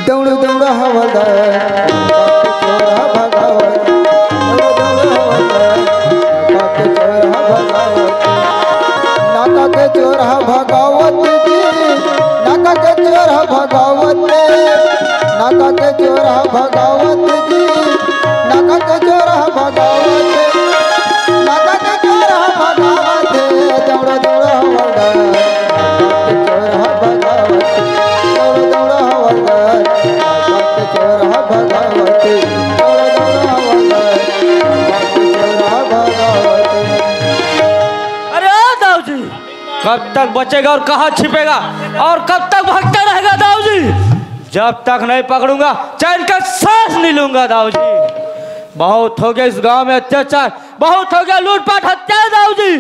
दौड़ दौड़ हवलदार नाका के चोर भगावत जी, नाका के चोर भगावत, नाका के चोर भगावत जी, नाका के चोर भगावत, नाका के चोर भगावत, दौड़ दौड़ हवलदार चोर भगावत, दौड़ दौड़ हवलदार चोर भगावत, दौड़ दौड़ हवलदार चोर भगावत। कब तक बचेगा और कहाँ छिपेगा और कब तक भागता रहेगा दाऊ जी? जब तक नहीं पकड़ूंगा चैन का सांस नहीं लूंगा दाऊ जी। बहुत हो गया इस गांव में अत्याचार, बहुत हो गया लूटपाट हत्या दाऊ जी।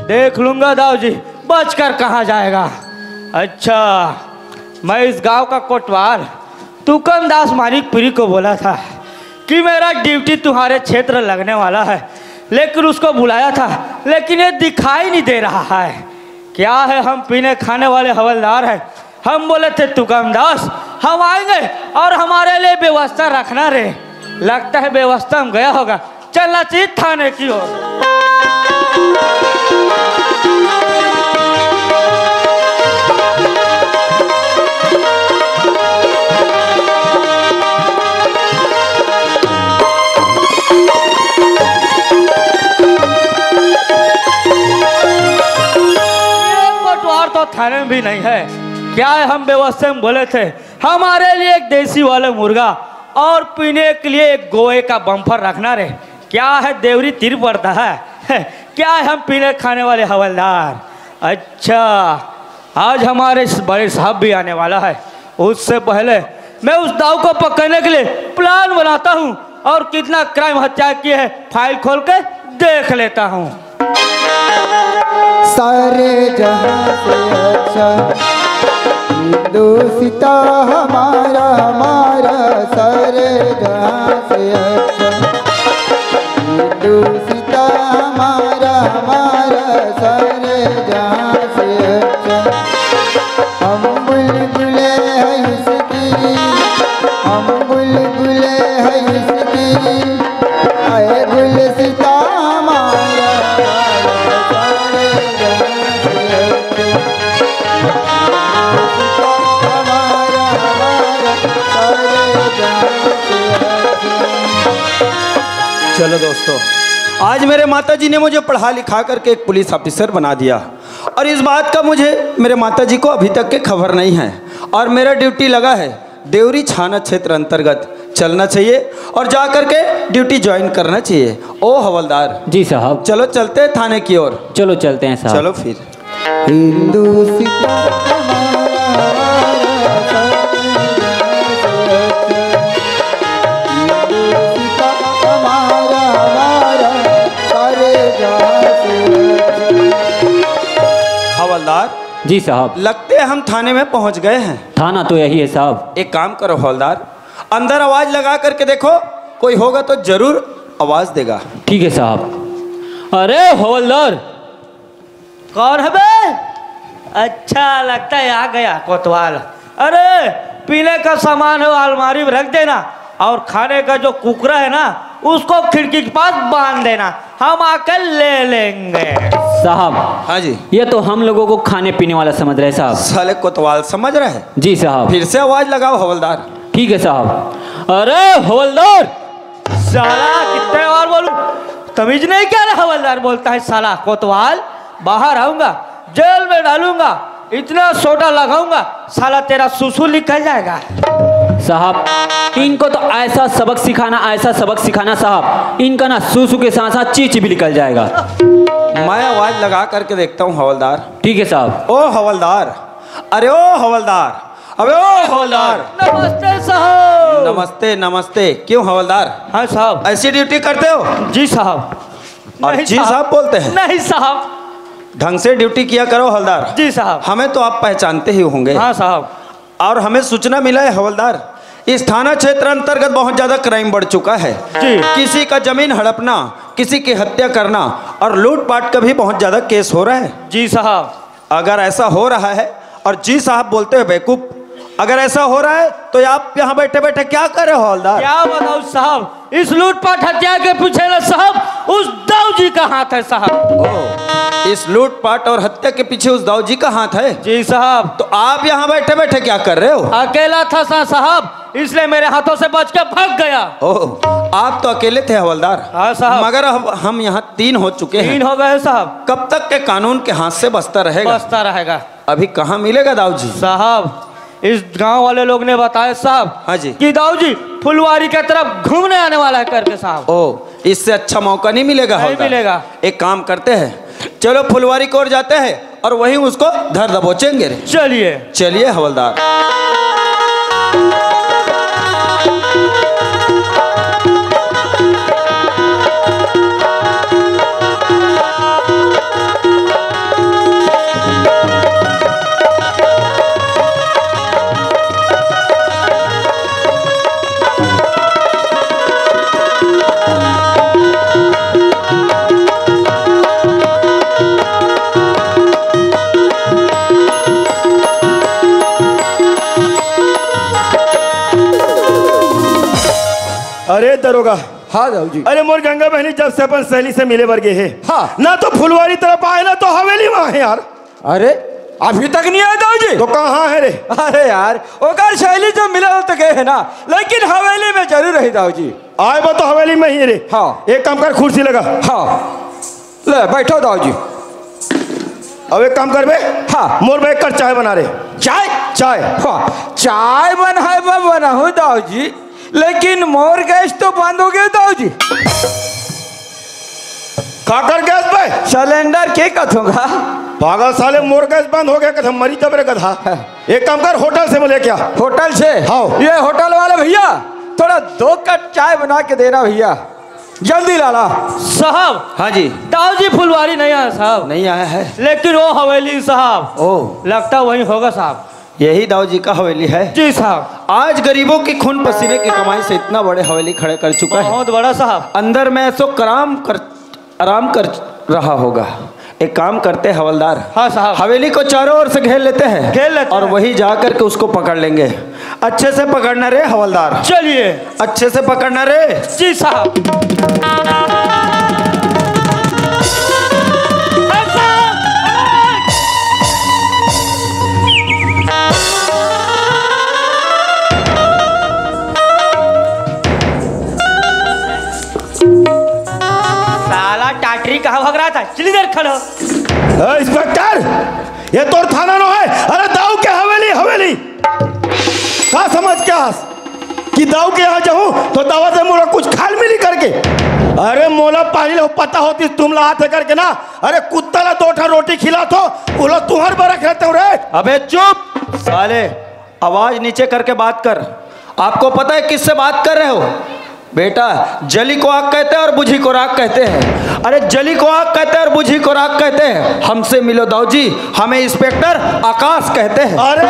देख लूंगा दाऊ जी बचकर कहाँ जाएगा। अच्छा, मैं इस गांव का कोटवाल तुकमदास मानिकपुरी को बोला था कि मेरा ड्यूटी तुम्हारे क्षेत्र लगने वाला है, लेकिन उसको बुलाया था, लेकिन ये दिखाई नहीं दे रहा है। क्या है, हम पीने खाने वाले हवलदार हैं। हम बोले थे तुकमदास हम आएंगे और हमारे लिए व्यवस्था रखना रे। लगता है व्यवस्था में गया होगा, चलना चाहिए थाने की ओर। तो थाने में भी नहीं है। क्या है, हम व्यवस्था में बोले थे हमारे लिए एक देसी वाले मुर्गा और पीने के लिए एक गोए का बम्फर रखना रे। क्या है, देवरी तीर पड़ता है। क्या है, हम पीने खाने वाले हवलदार। अच्छा, आज हमारे बड़े साहब भी आने वाला है। उससे पहले मैं उस दाऊ को पकड़ने के लिए प्लान बनाता हूँ और कितना क्राइम हत्या किए है फाइल खोल के देख लेता हूँ। सारे जहां से अच्छा हिंदुस्ता हमारा हमारा, सारे जहां से अच्छा हिंदुस्ता हमारा हमारा, सारे जहां से अच्छा। हम बुलबुले हैं इसकी, हम बुलबुले हैं इसकी, आए गुलसिता हमारा सारे जहां से अच्छा, हमारा हमारा सारे जहां से अच्छा। चलो दोस्तों, आज मेरे माताजी ने मुझे पढ़ा लिखा करके एक पुलिस ऑफिसर बना दिया और इस बात का मुझे मेरे माताजी को अभी तक के खबर नहीं है। और मेरा ड्यूटी लगा है देवरी थाना क्षेत्र अंतर्गत चलना चाहिए और जा करके ड्यूटी ज्वाइन करना चाहिए। ओ हवलदार जी साहब, चलो चलते हैं थाने की ओर। चलो चलते हैं साहब। चलो फिर। हिंदुस्ता हमारा हमारा सारे जहां से अच्छा। हवलदार जी साहब, लगते हैं हम थाने में पहुंच गए हैं। थाना तो यही है साहब। एक काम करो हवलदार, अंदर आवाज लगा करके देखो, कोई होगा तो जरूर आवाज देगा। ठीक है साहब। अरे हवलदार, कौन है बे? अच्छा, लगता है आ गया कोतवाल। अरे, पीने का सामान है अलमारी में रख देना और खाने का जो कुकरा है ना उसको खिड़की के पास बांध देना, हम आकर ले लेंगे। साहब, हाँ जी। ये तो हम लोगों को खाने पीने वाला समझ रहे साहब। साले कोतवाल समझ रहे हैं। जी साहब। फिर से आवाज लगाओ हवलदार। ठीक है साहब। अरे हवलदार, साला कितने बार बोलूं, तमीज नहीं क्या रे? हवलदार बोलता है साला। कोतवाल, बाहर आऊंगा, जेल में डालूंगा, इतना सोडा लगाऊंगा साला तेरा सुसु निकल जाएगा। साहब, इनको तो ऐसा सबक सिखाना, ऐसा सबक सिखाना साहब, इनका ना सूसू के साथ साथ चीच भी निकल जाएगा। मैं आवाज लगा करके देखता हूँ हवलदार। ठीक है साहब। ओ हवलदार, अरे ओ हवलदार, अबे ओ हवलदार। नमस्ते साहब। नमस्ते नमस्ते। क्यों हवलदार? हाँ साहब। ऐसी ड्यूटी करते हो? जी साहब। और जी साहब बोलते हैं? नहीं साहब। ढंग से ड्यूटी किया करो हवलदार। जी साहब। हमें तो आप पहचानते ही होंगे। हाँ साहब। और हमें सूचना मिला है हवलदार, इस थाना क्षेत्र अंतर्गत बहुत ज्यादा क्राइम बढ़ चुका है। जी। किसी का जमीन हड़पना, किसी की हत्या करना और लूटपाट का भी बहुत ज्यादा केस हो रहा है। जी साहब। अगर ऐसा हो रहा है और जी साहब बोलते हैं बेवकूफ, अगर ऐसा हो रहा है तो आप यहाँ बैठे बैठे क्या कर रहे हो हवलदार? क्या बताऊं साहब, इस लूटपाट हत्या के पीछे ना साहब उस दाऊ जी का हाथ है साहब। इस लूटपाट और हत्या के पीछे उस दाऊ जी का हाथ है? जी साहब। तो आप यहाँ बैठे बैठे क्या कर रहे हो? अकेला था साहब, इसलिए मेरे हाथों से बच के भाग गया। ओह, आप तो अकेले थे हवलदार। हाँ साहब। मगर अब हम यहाँ 3 हो चुके हैं। 3 हो गए साहब। कब तक के कानून के हाथ से बचता रहेगा? बचता रहेगा अभी कहाँ मिलेगा दाऊ जी? साहब इस गांव वाले लोग ने बताया साहब, हाँ जी, कि दाऊ जी फुलवारी की तरफ घूमने आने वाला है करके साहब। ओ, इससे अच्छा मौका नहीं मिलेगा नहीं हवलदार। मिलेगा। एक काम करते हैं, चलो फुलवारी की ओर जाते हैं और वहीं उसको धर दबोचेंगे। चलिए चलिए हवलदार। अरे दरोगा। हाँ दाऊ जी। अरे मोर गंगा बहनी जब से अपन सहेली से मिले वर्गे है, हाँ। ना तो फुलवारी तरफ आए ना तो हवेली वहाँ है यार। अरे अभी तक नहीं आए दाऊ जी? तो कहाँ है रे? अरे यार ओकर शैली जब मिला तो गए है ना, लेकिन हवेली में जरूर रही दाऊ जी। आए बा तो हवेली में ही रे। हाँ। एक काम कर, कुर्सी लगा। हाँ ले बैठो दाऊ जी। अब एक काम कर बे, हाँ। मोर बैठ कर चाय बना रे। चाय? चाय? हाँ चाय बना हूँ दाऊ जी, लेकिन मोर गैस तो बंद हो गया दाऊ जी। खाकर गैस पे सिलेंडर के कथूंगा? पागल साले, मोर गैस बंद हो गया कथा मरी तब रे गधा। एक काम कर, होटल से मिले क्या? होटल से? हाँ। ये होटल वाले भैया थोड़ा 2 कप चाय बना के देना भैया, जल्दी लाला। साहब। हाँ जी। दाऊ जी फुलवारी नहीं आया साहब। नहीं आया है? लेकिन वो हवेली साहब। ओह, लगता वही होगा साहब। यही दाऊ जी का हवेली है? जी साहब। आज गरीबों की खून पसीने की कमाई से इतना बड़े हवेली खड़े कर चुका है। बहुत बड़ा साहब। अंदर में ऐसो आराम कर रहा होगा। एक काम करते हैं हवलदार, हाँ साहब। हवेली को चारों ओर से घेर लेते हैं। घेर लेते और हैं। वही जा करके उसको पकड़ लेंगे। अच्छे से पकड़ना रे हवलदार। चलिए। अच्छे से पकड़ना रे। जी साहब। साला टाटरी कहाँ भाग रहा था? चली देर खड़ो। इंस्पेक्टर, ये तोर थाना नो है। अरे दाऊ के हवेली हवेली का समझ क्या कि दाऊ के यहाँ जाऊँ तो दावा से मोरा कुछ खाल मिली करके। अरे मोला पहले पता होती तुम लात है करके ना। अरे कुत्ता ला 2 रोटी खिला तो बोला तुम्हारे बरक रहते हो रे। अबे चुप साले, आवाज नीचे करके बात कर। आपको पता है किससे बात कर रहे हो? बेटा, जली को आग कहते हैं और बुझी को राख कहते हैं। अरे जली को आग कहते हैं और बुझी को राख कहते हैं। हमसे मिलो दाऊ जी, हमें इंस्पेक्टर आकाश कहते हैं। अरे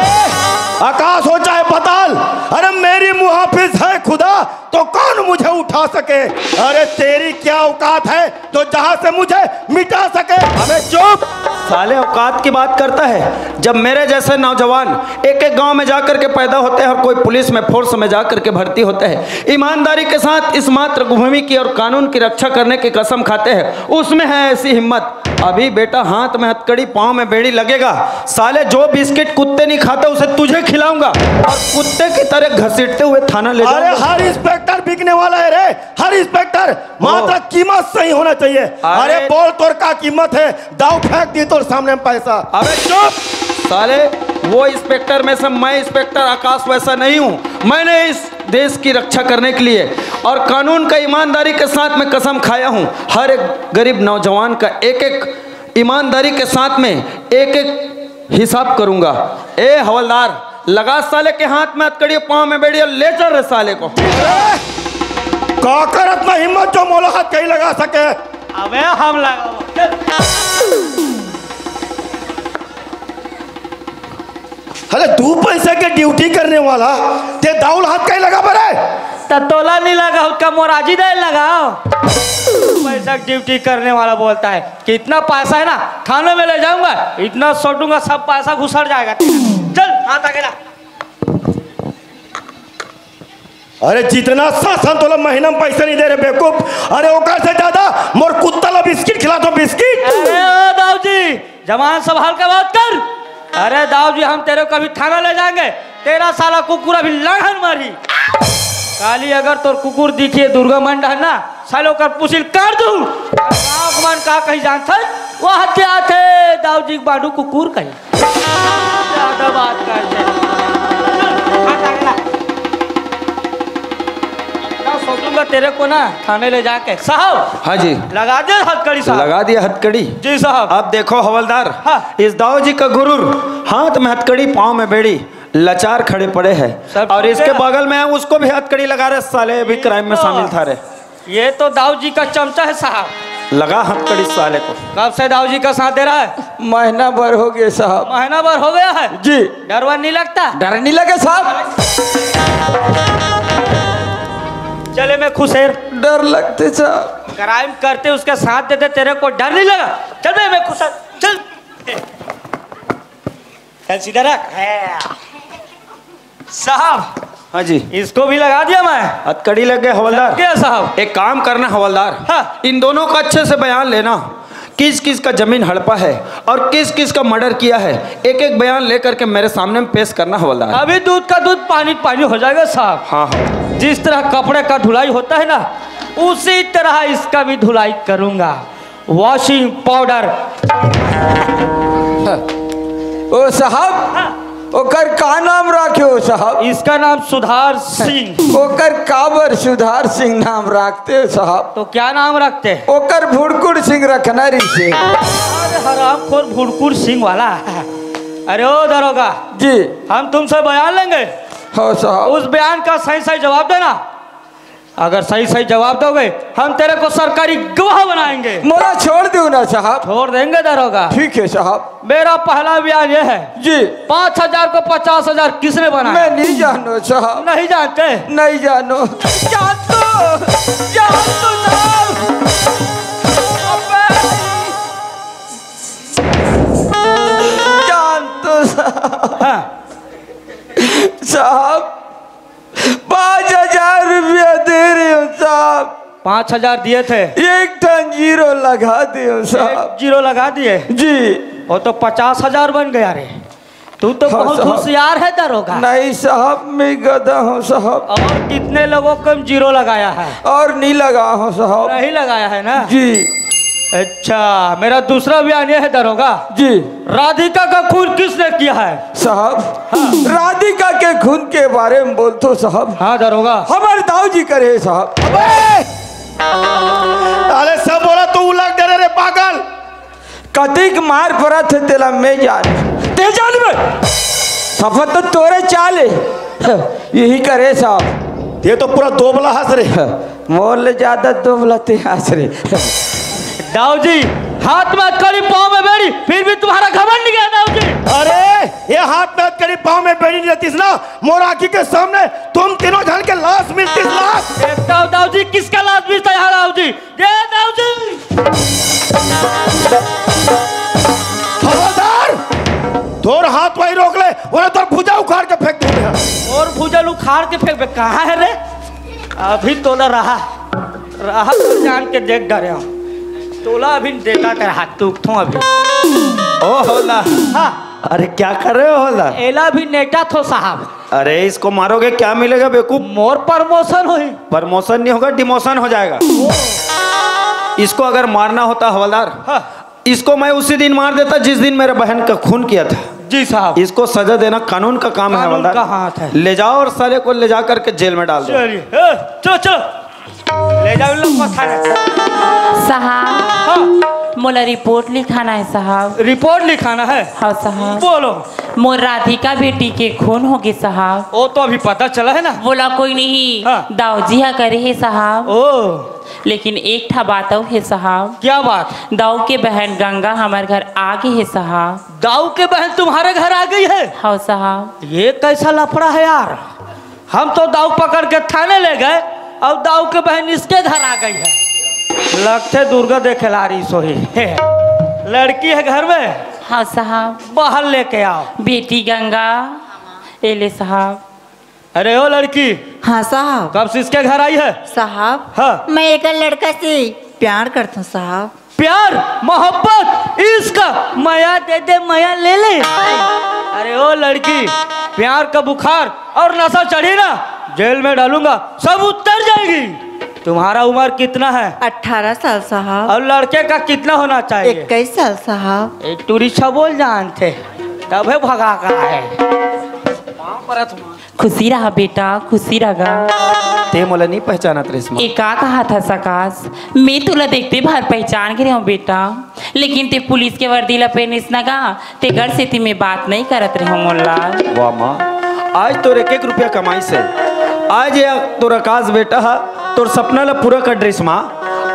आकाश हो चाहे पताल, अरे मेरी मुहाफिज है खुदा तो कौन मुझे उठा सके। अरे तेरी क्या औकात है तो जहां से मुझे मिटा सके। अबे चुप साले, औकात की बात करता है। जब मेरे जैसे नौजवान एक एक गांव में जाकर के पैदा होते हैं और कोई पुलिस में फोर्स में जाकर के भर्ती होते हैं, ईमानदारी के साथ इस मातृभूमि की और कानून की रक्षा करने की कसम खाते हैं, उसमें है ऐसी हिम्मत। अभी बेटा हाथ में हथकड़ी पाँव में बेड़ी लगेगा। साले जो बिस्किट कुत्ते नहीं खाते उसे तुझे खिलाऊंगा और कुत्ते की तरह घसीटते हुए थाना ले अरे जाऊंगा। हर इंस्पेक्टर बिकने वाला है रे। हर इंस्पेक्टर मात्र कीमत सही होना चाहिए। अरे बोल तोर का कीमत है, दाव फेंक दी तोर सामने पैसा। अबे चुप साले, वो इंस्पेक्टर में से मैं इंस्पेक्टर आकाश वैसा नहीं हूँ। मैंने इस देश की रक्षा करने के लिए और कानून का ईमानदारी के साथ में कसम खाया हूँ। हर एक गरीब नौजवान का एक एक ईमानदारी के साथ में एक एक हिसाब करूंगा। ए हवलदार, लगा साले के हाथ में हथकड़ी, पाँव में बेड़ी और ले चल रहे साले को। काकर अपना हिम्मत जो मोला हाथ कहीं लगा सके। अबे हम लगा। अरे 2 पैसे के ड्यूटी करने वाला ते दाउल हाथ कहीं लगा बरे। तोला नहीं लगा, उसका मोराजी दे लगाओ। पैसा ड्यूटी करने वाला बोलता है कि इतना पैसा है ना थाने में ले जाऊंगा, इतना सोटूंगा सब पैसा घुसड़ जाएगा। चल हाथ आगे ला। अरे जितना शासन तोला महीना में पैसा नहीं दे रहे बेवकूफ। अरे ओकर से ज्यादा मोर कुत्ता ला बिस्किट खिला दो बिस्किट। अरे ओ दाऊ जी जवान संभाल के बात कर। अरे दाऊ जी हम तेरे को अभी थाना ले जाएंगे। तेरा साला कुकुर अभी लड़न मारी। काली अगर तोर कुकुर दिखिए दुर्गा मंडा है ना सालों कर पुसिल कर दूं। मन का कहीं जानता वो हत्या थे दाऊ जी बाडू कुकुर कहीं ज्यादा बात करते। सोचूंगा तेरे को ना थाने ले जाके। साहब हाँ जी लगा दे हथकड़ी साहब। लगा दिया हथकड़ी। जी साहब। अब देखो हवलदार, हाँ। इस दाऊ जी का गुरूर हाथ में हथकड़ी पाँव में बेड़ी लाचार खड़े पड़े हैं और इसके बगल में उसको भी हथकड़ी लगा रहे साले भी क्राइम में शामिल था रे। ये तो दाऊ जी का चमचा है साहब। लगा हथकड़ी साले को। कब से दाऊ जी का साथ दे रहा है? महीना भर हो गया साहब। महीना भर हो गया है जी। डरवा नहीं लगता? डर नहीं लगे साहब? चले मैं खुश है। डर लगते साहब। क्राइम करते उसके साथ देते तेरे को डर नहीं लगा? चल मैं खुश चल चल सीधा रख। साहब हाँ जी इसको भी लगा दिया मैं। हथकड़ी लग गए हवलदार। क्या साहब? एक काम करना हवलदार, हाँ। इन दोनों का अच्छे से बयान लेना। किस किस का जमीन हड़पा है और किस किस का मर्डर किया है, एक एक बयान लेकर के मेरे सामने में पेश करना हवलदार। अभी दूध का दूध पानी पानी हो जाएगा साहब। हाँ हाँ। जिस तरह कपड़े का धुलाई होता है ना उसी तरह इसका भी धुलाई करूंगा। Washing powder. ओ साहब ओकर का नाम रखे साहब? इसका नाम सुधार सिंह। ओकर काबर सुधार सिंह नाम रखते हो साहब? तो क्या नाम रखते हैं? ओकर भुड़कुड़ सिंह रखना रिसे। अरे हरामखोर भुड़कुड़ सिंह वाला। अरे ओ दरोगा जी। हम तुमसे बयान लेंगे। हाँ साहब। उस बयान का सही सही जवाब देना। अगर सही सही जवाब दोगे हम तेरे को सरकारी गवाह बनाएंगे। मोला छोड़ दो ना साहब। छोड़ देंगे दरोगा। ठीक है साहब। मेरा पहला बयान ये है जी। 5,000 को 50,000 किसने बनाया? मैं नहीं जानो साहब। नहीं जानते? नहीं जानो। जान तो साहब। जान तो साहब। हाँ। साहब 5,000 रुपया दे रहे हो साहब। 5,000 दिए थे। एक टन जीरो लगा दियो साहब। जीरो लगा दिए जी। वो तो 50,000 बन गया रे। तू तो हाँ, बहुत साहब। होशियार है दरोगा। नहीं साहब मैं गधा हूँ साहब। और कितने लोगों को जीरो लगाया है? और नहीं लगा हूँ साहब। नहीं लगाया है ना? जी। अच्छा मेरा दूसरा बयान यह है दरोगा जी। राधिका का खून किसने किया है? साहब राधिका के खून के बारे में बोल तो साहब। हाँ दरोगा। हमारे दाऊ जी करे साहब। अरे सब बोला तू उलट दे रे पागल। कतिक मार पड़ा थे तेला मैं जान ते जान में सफर तो तोरे चाले यही करे साहब। ये तो पूरा दोबला हंस रे। मोल ज्यादा दोबला ते हंस रे। दाऊ जी हाथ में कड़ी पाँव में बेड़ी फिर भी तुम्हारा घमंड नहीं गया दाऊ जी। अरे ये हाथ में कड़ी पाँव में बेड़ी नहीं रहती ना मोर आँखी के सामने तुम तीनों जन के लाश मिलती लाश। देखता हूँ दाऊ जी किसका लाश मिलता है दाऊ जी। ये दाऊ जी। खबरदार तोर हाथ वही रोक ले वरना तोर भुजा उखाड़ के फेंक दूंगा। और भुजल उखाड़ के फेंक। कहाँ है रे? अभी तोला रहा तो जान के देख डरे हो। तोला अभी देता तेरा हाथ टूटता हूँ अभी। ओ होला। हाँ अरे क्या कर रहे हो होला? एला भी नेटा थो साहब। अरे इसको मारोगे क्या मिलेगा बेवकूफ? मोर प्रमोशन हुई। प्रमोशन नहीं होगा डिमोशन हो जाएगा। इसको अगर मारना होता हवलदार इसको मैं उसी दिन मार देता जिस दिन मेरे बहन का खून किया था। जी साहब। इसको सजा देना कानून का काम है कानून हवलदार। का हाथ है। ले जाओ और साले को ले जा करके जेल में डाल दो। चलिए चलो चलो ले जाओ इन लोग को थाने। साहब हाँ मोला रिपोर्ट लिखाना है साहब। रिपोर्ट लिखाना है? हाँ साहब। बोलो। मोर राधिका बेटी के खून हो गए साहब। वो तो अभी पता चला है ना। बोला कोई नहीं हाँ। दाऊजी हा करे है साहब। ओ लेकिन एक ठा बात और है साहब। क्या बात? दाऊ के बहन गंगा हमारे घर आ गई है साहब। दाऊ के बहन तुम्हारे घर आ गई है? हाँ साहब। ये कैसा लफड़ा है यार। हम तो दाऊ पकड़ के थाने ले गए अब दाऊ के बहन इसके घर आ गई है। लगते दुर्गा देखे ला रही सोही लड़की है घर में। हाँ साहब। बाहर लेके आओ। बेटी गंगा एले साहब। अरे ओ लड़की हाँ साहब। कब से इसके घर आई है? साहब हाँ। मैं एक लड़का से प्यार करता हूँ साहब। प्यार मोहब्बत इसका माया दे दे माया ले ले। अरे ओ लड़की, प्यार का बुखार और नशा चढ़ी ना, जेल में डालूंगा, सब उतर जाएगी। तुम्हारा उम्र कितना है? 18 साल साहब। और लड़के का कितना होना चाहिए? 21 साल साहब। एक टूरिस्ट बोल जानते तबे भगा का है। खुशी रहा बेटा, खुशी रहा। ते मोला नहीं पहचाना रेशमा। ए का कहा था सकाश, मैं तुला देखते भर पहचान के रहा हूँ बेटा, लेकिन ते पुलिस के वर्दी ला पहनिस ना गा, ते घर से ती में बात नहीं करत रहे मोल्ला। वाह माँ, आज तोर 1-1 रुपया कमाई से आज ये तोर आकाश बेटा है, तोर सपना ला पूरा कर ड्रेस माँ।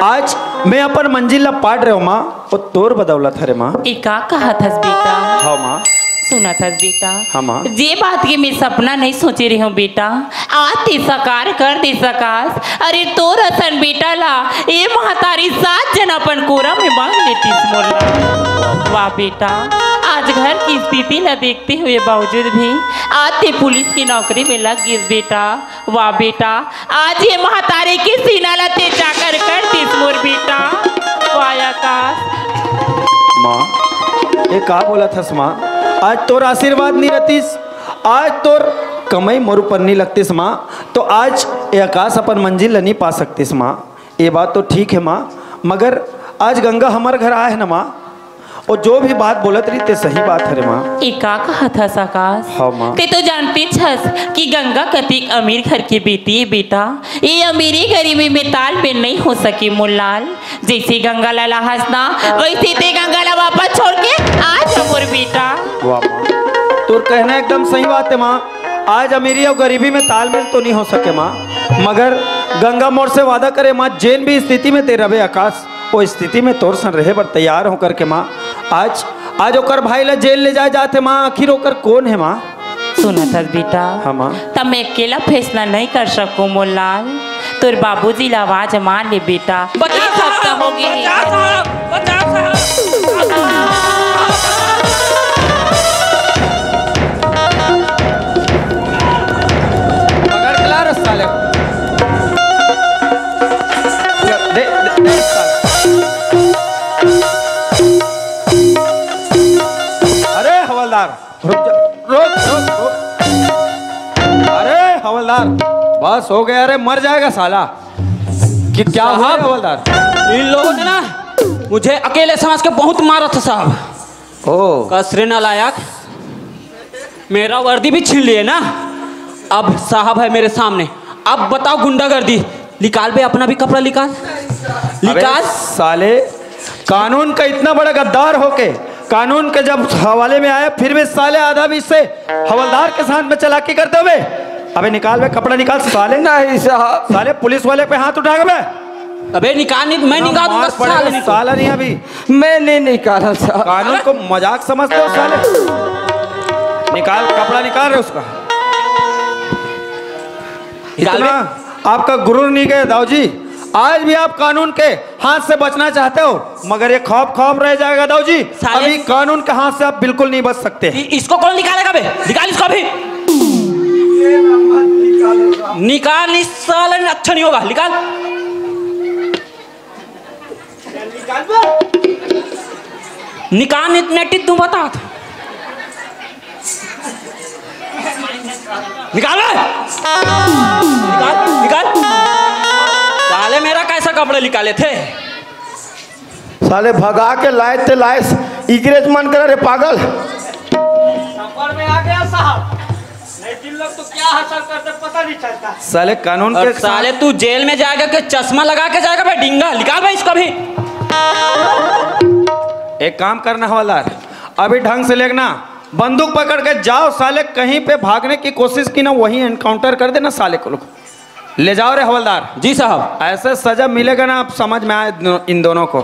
आज मैं अपन मंजिल ला पाट रहे हो माँ, और तोर बदौलत है रे माँ। ए का कहा था बेटा? हाँ माँ। सुना था बेटा। हाँ माँ। जे बात के मैं सपना नहीं सोचे रही हूँ बेटा, आज ते साकार कर दे सकाश। अरे तोर असन बेटा ला ए महतारी 7 जन अपन कोरा में बांध लेती मोला। वाह बेटा, आज घर की स्थिति ला देखते हुए बावजूद भी आज ते पुलिस की नौकरी में लग गई बेटा। वाह बेटा, आज ये महतारी की सीना ला ते जाकर कर दिस मोर बेटा। वाह आकाश। माँ ये का बोला था माँ, आज तोर आशीर्वाद नहीं रहतीस, आज तोर कमाई मोर ऊपर नहीं लगतीस माँ, तो आज ये आकाश अपन मंजिल नहीं पा सकतीस माँ। ये बात तो ठीक है माँ, मगर आज गंगा हमारे घर आए है ना माँ, और जो भी बात बोलत रही ते सही बात है रे माँ। एका कहा था सकाश। हाँ माँ। ते तो जानती छस कि गंगा कतिक अमीर घर की बेटी है बेटा। ये अमीरी गरीबी में तालमेल नहीं हो सकी मुल्लाल। जैसे गंगा लाला हंसना वैसे ते गंगा ला वापस छोड़ के आज मोर बेटा। वाह माँ, तो कहना एकदम सही बात है माँ। आज अमीरी और गरीबी में तालमेल तो नहीं हो सके माँ, मगर गंगा मोर से वादा करे माँ, जेन भी स्थिति में तेरा रहे आकाश, वो स्थिति में तोर सन रहे पर तैयार होकर के माँ। आज ओकर भाई ला जेल ले जाए जाते माँ, आखिर ओकर कौन है माँ? सुना था बेटा। हाँ माँ। तब मैं अकेला फैसला नहीं कर सकूं मुल्लाल, तोर बाबूजी ला आवाज मान ले बेटा। एक हफ्ता हो गया। अरे हवलदार रोक। अरे हवलदार बस हो गया, अरे मर जाएगा साला। कि क्या हुआ हवलदार? इन लोगों ने ना मुझे अकेले समझ के बहुत मारा था साहब। ओ कसरे नालायक, मेरा वर्दी भी छीन लिए ना। अब साहब है मेरे सामने, अब बताओ गुंडागर्दी। निकाल बे अपना भी कपड़ा निकाल। साले, कानून का इतना बड़ा गद्दार होके कानून के जब हवाले में आया, फिर भी साले आधा भी इससे हवलदार के साथ में चालाकी करते हुए। अबे निकाल बे कपड़ा निकाल साले। नहीं साहब। साले पुलिस वाले पे हाथ उठा बे। अबे निकाल, नहीं मैं निकाल दूंगा साले नहीं। साला नहीं अभी मैं नहीं निकाला साहब। कानून को मजाक समझते हो साले। निकाल कपड़ा, निकाल रहे उसका। इतना आपका गुरूर नहीं गया दाऊ जी। आज भी आप कानून के हाथ से बचना चाहते हो, मगर ये खौफ रह जाएगा दाऊ जी। अभी कानून के हाथ से आप बिल्कुल नहीं बच सकते। इसको कौन निकालेगा बे? निकाल इसको अभी। निकाल, इस साले में अच्छा नहीं होगा। निकाल निकाल, नेटी तू बता। निकाल निकाल। साले मेरा कैसा कपड़े निकाले थे? साले भगा के लाए थे, लाए इगरेज मन कर रे पागल। सफर में आ गया साहब, लेकिन लोग तो क्या हासिल करते पता नहीं चलता। साले कानून और के साले तू जेल में जाएगा कि चश्मा लगा के जाएगा भाई? डिंगा निकाल भाई इसको भी। एक काम करना हवलदार, अभी ढंग से लेना, बंदूक पकड़ के जाओ साले। कहीं पे भागने की कोशिश की ना, वहीं एनकाउंटर कर देना साले को। ले जाओ रे हवलदार। जी साहब। ऐसे सजा मिलेगा ना, आप समझ में आए इन दोनों को।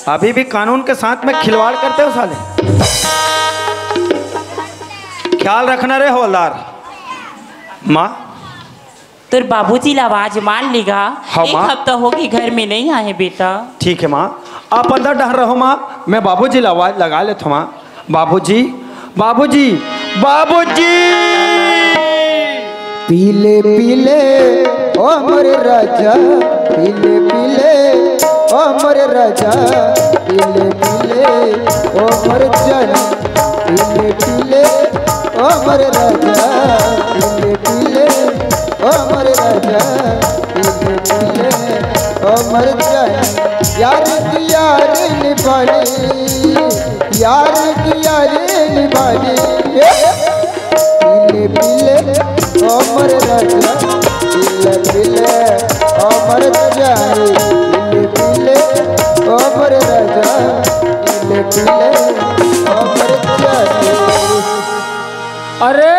अभी भी कानून के साथ में खिलवाड़ करते हो साले। ख्याल रखना रे हवलदार। माँ तोर बाबूजी ला आवाज मान लेगा। हाँ, एक माँ। हफ्ता हो गई घर में नहीं आए बेटा। ठीक है माँ, आप अंदर डर रहो माँ, मैं बाबूजी ला आवाज लगा लेता हूँ माँ। बाबूजी, बाबूजी, बाबूजी। पीले पीले ओ मोरे राजा, पीले पीले ओ मोरे राजा, पीले पीले ओ मोरे जान, पीले पीले ओ मोरे राजा, पीले पीले ओ मोरे राजा, पीले पीले ओ मोरे जान। यार की यार निभानी, यार की यार निभानी, पीले पीले ओ मोरे राजा, पीले पीले ओ मोरे राजा, पीले पीले ओ मोरे राजा, पीले पीले ओ मोरे राजा। अरे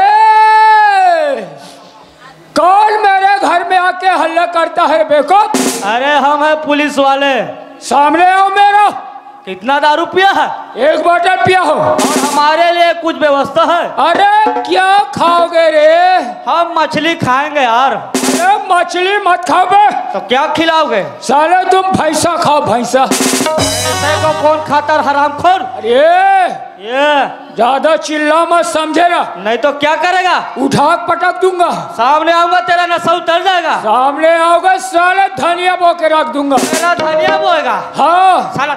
कौन मेरे घर में आके हल्ला करता है बेको? अरे हम है पुलिस वाले। सामने आओ मेरा। कितना दारू पिया है? एक बोतल पिया हो। और हमारे लिए कुछ व्यवस्था है? अरे क्या खाओगे रे? हम मछली खाएंगे यार। अरे मछली मत खाओ बे। तो क्या खिलाओगे? साले तुम भैंसा खाओ, भैंसा। ऐसे को कौन खाता हरामखोर? अरे ये ज्यादा चिल्ला मत, समझे ना? नहीं तो क्या करेगा? उठा पटक दूंगा। सामने आऊंगा तेरा नशा उतर जाएगा। सामने आओगे साले धनिया बो के रख दूंगा। तेरा धनिया बोएगा? हाँ साला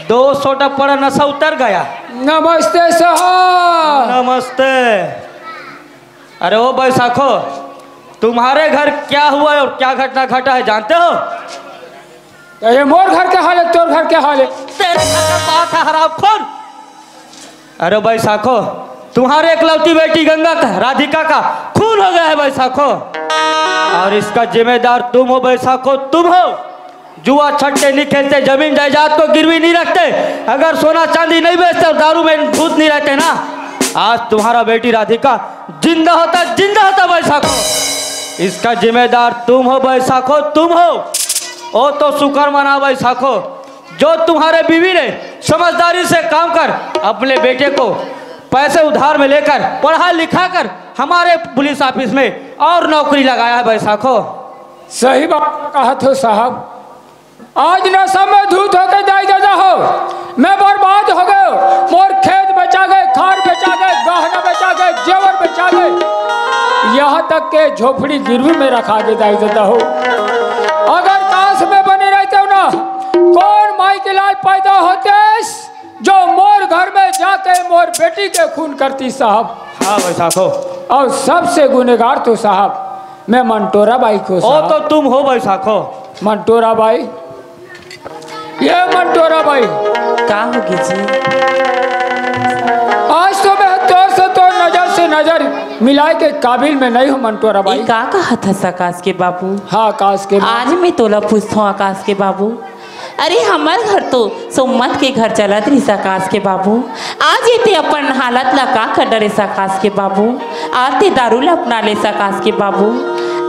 200 टप्पड़ नशा उतर गया। नमस्ते साहब। नमस्ते। अरे ओ बैसाखो, तुम्हारे घर क्या हुआ है और क्या घटना घटा है जानते हो? ये मोर घर के हाल है, तोर घर के हाल है। तेरे घर का बात है हरामखोर। अरे बैसाखो, तुम्हारे इकलौती बेटी गंगा का, राधिका का खून हो गया है बैसाखो, और इसका जिम्मेदार तुम हो बैसाखो, तुम हो। जुआ छट्टे नहीं खेलते, जमीन जायदाद को गिरवी नहीं रखते, अगर सोना चांदी नहीं बेचते और दारू में भूत नहीं रहते ना, आज तुम्हारा बेटी राधिका जिंदा होता बैसाखो। इसका जिम्मेदार तुम हो बैसाखो, तुम हो। ओ तो शुक्र मना बैसाखो, जो तुम्हारे बीवी ने समझदारी से काम कर अपने बेटे को पैसे उधार में लेकर पढ़ा लिखा कर हमारे पुलिस ऑफिस में और नौकरी लगाया है बैसाखो। सही बात कहा तो साहब। आज नशा में धूत होकर जाई दादा हो, मैं बर्बाद हो गए। मोर खेत बेचा गए, खार बेचा गए, गहना बेचा गए, जेवर बेचा गए, यहाँ तक के झोपड़ी गिरवी में रखा के दाई दादा हो। अगर काश में बने रहते हो ना, कौन माई के लाल पैदा होते जो मोर घर में जाके मोर बेटी के खून करती साहब। हाँ बैसाखो। और सबसे गुनहगार तो साहब मैं मंटोरा बाई को। ओ तो तुम हो बैसाखो। मंटोरा बाई, ये मंटोरा बाई का होगी जी? आज तो मैं तो नजर से नजर मिलाए के काबिल में नहीं हूँ मंटोरा बाई। का कहा था आकाश के बाबू? हाँ आकाश के। आज मैं तोला पूछता हूँ आकाश के बाबू। अरे हमार घर तो सोमत के घर चलत रही आकाश के बाबू। आज ये अपन हालत ला का कर डरे आकाश के बाबू। आज ते दारू ला अपना ले आकाश के बाबू।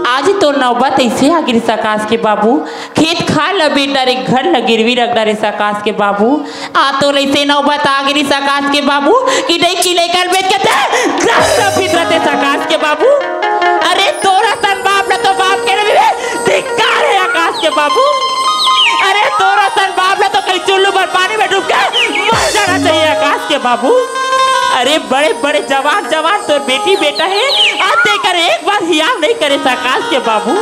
आज तो नौबत ऐसे आ गिरी आकाश के बाबू। खेत खा ल बेटा रे, घर ल गिरवी रख डरे आकाश के बाबू। आ तो ऐसे नौबत आ गिरी आकाश के बाबू कि नहीं की लेकर बेच के फितरते आकाश के बाबू। अरे तोरा सन बाप न तो बाप के धिक्कार है आकाश के बाबू। अरे तोरा सन बाप ने तो कहीं चुल्लू पर पानी में डूब के मर जाना चाहिए आकाश के बाबू। अरे बड़े बड़े जवान जवान तो बेटी बेटा है, आते करे एक बार हियाव नहीं करे आकाश के बाबू।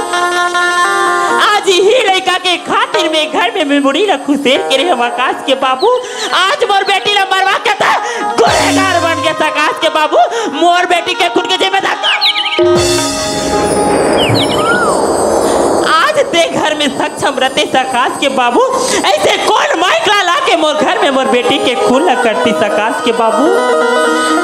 आज ही लड़का के खातिर में घर में मेमोरी रखू शेर करे हम आकाश के बाबू। आज मोर बेटी ला मरवा के था गुनहगार बन गया आकाश के बाबू। मोर बेटी के खुद के जिम्मेदार दे घर में सक्षम रहते आकाश के बाबू। ऐसे कौन माइकला ला के मोर घर में मोर बेटी के खून करती आकाश के बाबू।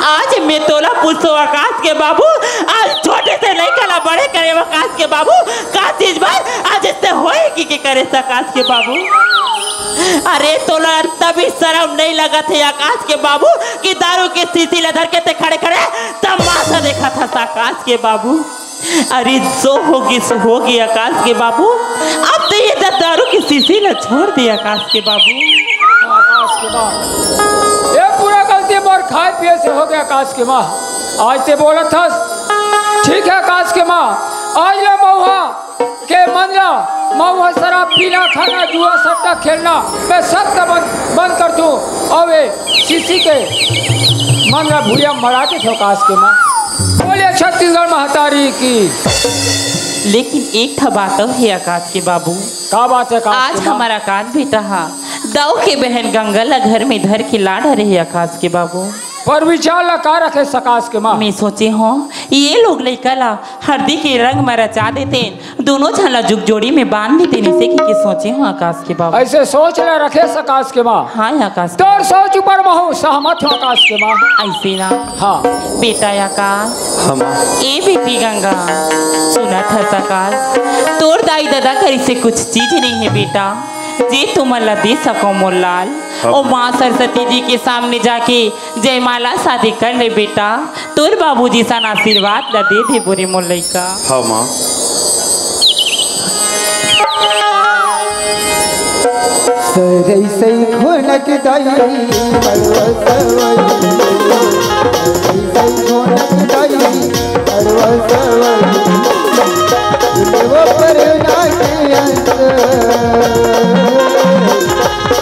आज मैं तोला पूछो आकाश के बाबू, आज छोटे से लड़का ला बड़े करे आकाश के बाबू। का चीज बात आज इससे होएगी कि करे आकाश के बाबू। अरे तोला तभी शर्म नहीं लगा थे आकाश के बाबू कि दारू के शीशी ला धर के ते खड़े खड़े तमाशा देखा था आकाश के बाबू। अरे जो होगी सो होगी आकाश के बाबू। अब तो ये दारू की शीशी न छोड़ दी आकाश के बाबू। आकाश के माँ, ये पूरा गलती मोर खाए पिए से हो गया आकाश के माँ। आज ते बोला था ठीक है आकाश के माँ, आज ले मऊहा के मंगला महुआ शराब पीना खाना जुआ सट्टा खेलना मैं सब का बंद कर दूँ और वे सीसी के मंगला भूलिया मरा के थे काश के माँ बोलिए छत्तीसगढ़ महतारी की। लेकिन एक था बात है आकाश के बाबू। का बात है आज हमारा आकाश बेटा हा दाऊ के बहन गंगला घर में धर के ला रहे आकाश के बाबू। पर विचार लगा रखे सकाश के माँ। मैं सोचे हो ये लोग लड़का हल्दी के रंग में रचा देते दोनों झला जुग जोड़ी में बांध देते इसे की सोचे हो आकाश के बाबू। ऐसे सोच ले रखे सकाश के माँ। हाँ आकाश तोर सोच ऊपर महू सहमत हो आकाश के माँ। ऐसे ना हाँ बेटा आकाश हम ए बेटी गंगा सुना था सकाश तोर दाई दादा करी से कुछ चीज नहीं है बेटा जे तुम ला दे सको मोलाल और माँ सरस्वती जी के सामने जाके जयमाला शादी कर ले बेटा तोर बाबूजी सन आशीर्वाद ला दे बुरे मोलई का। हाँ माँ सही सही घोनक दाई मरवा सवई सही घोनक दाई मरवा सवई दिलवा पर नाचे अंत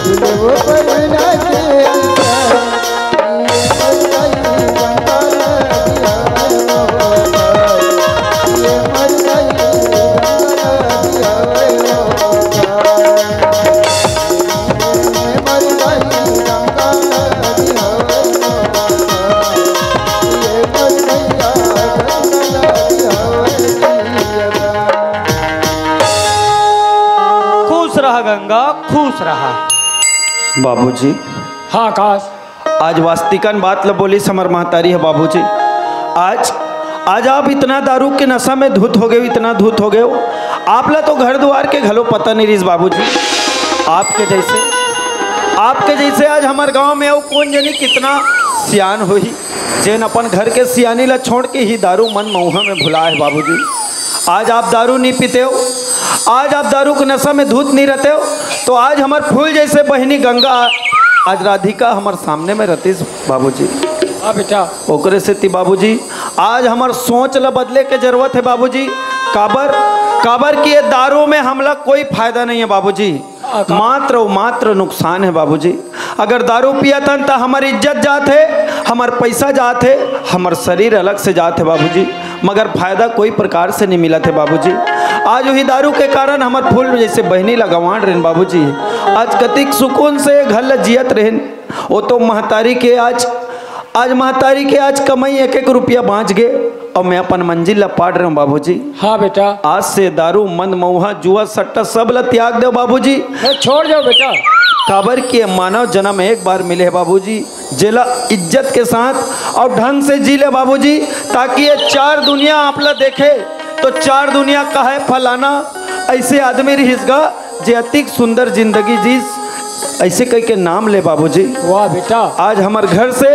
दिलवा पर नाचे अंत गंगा खुश रहा। बाबूजी हाँ आकाश आज वास्तविकन बात ल बोली समर महतारी है बाबूजी। आज आप इतना दारू के नशा में धुत हो गए इतना धुत हो गए हो आप ला तो घर द्वार के घलो पता नहीं रही बाबूजी। आपके जैसे आज हमारे गांव में वो कौन जानी कितना सियान हुई जैन अपन घर के सियानी ला छोड़ के ही दारू मन मऊहा में भुला है बाबूजी। आज आप दारू नहीं पीते हो आज आप दारू के नशा में धूत नहीं रहते हो तो आज हमार फूल जैसे बहनी गंगा आज राधिका हमारे सामने में रहती बाबूजी। हाँ बेटा ओकरे से ती बाबूजी आज हमार सोच ला बदले के जरूरत है बाबूजी। काबर की दारू में हमला कोई फायदा नहीं है बाबूजी मात्र नुकसान है बाबूजी। अगर दारू पिया था तो हमारी इज्जत जात है हमार पैसा जात है हमार शरीर अलग से जात है बाबूजी मगर फायदा कोई प्रकार से नहीं मिला थे बाबूजी। आज वही दारू के कारण हमार फूल जैसे बहनी लगवान रहन बाबूजी। आज कतिक सुकून से घर जियत रहन वो तो महतारी के आज महतारी के आज कमाई 1-1 रुपया बाँच गए और मैं अपन मंजिल ला पाड़ रहा हूँ बाबूजी। हाँ बेटा आज से दारू मंद मऊहा जुआ सट्टा सब ला त्याग दो बाबूजी। छोड़ जाओ बेटा काबर की मानव जन्म एक बार मिले है बाबूजी जेला इज्जत के साथ और ढंग से जी ले बाबूजी ताकि ये 4 दुनिया आप ला देखे तो 4 दुनिया कहे फलाना ऐसे आदमी रहीसगा जे अतिक सुंदर जिंदगी जीस ऐसे कह के नाम ले बाबूजी। वाह बेटा आज हमारे घर से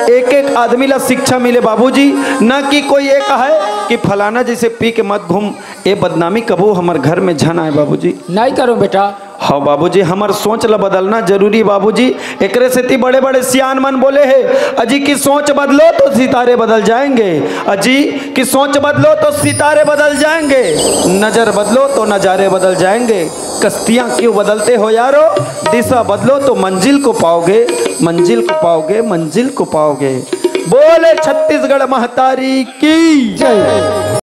एक आदमी ला शिक्षा मिले बाबूजी न कि कोई ये कहे कि फलाना जैसे पी के मत घूम ये बदनामी कबू हमारे घर में झन आए बाबूजी। नहीं करो बेटा। हाँ बाबूजी हमार सोच ला बदलना जरूरी बाबूजी। एकरे से बड़े बड़े सियान मन बोले है अजी की सोच बदलो तो सितारे बदल जाएंगे अजी की सोच बदलो तो सितारे बदल जाएंगे नजर बदलो तो नज़ारे बदल जाएंगे कश्तियाँ क्यों बदलते हो यारो दिशा बदलो तो मंजिल को पाओगे मंजिल को पाओगे मंजिल को पाओगे। बोले छत्तीसगढ़ महतारी की जय।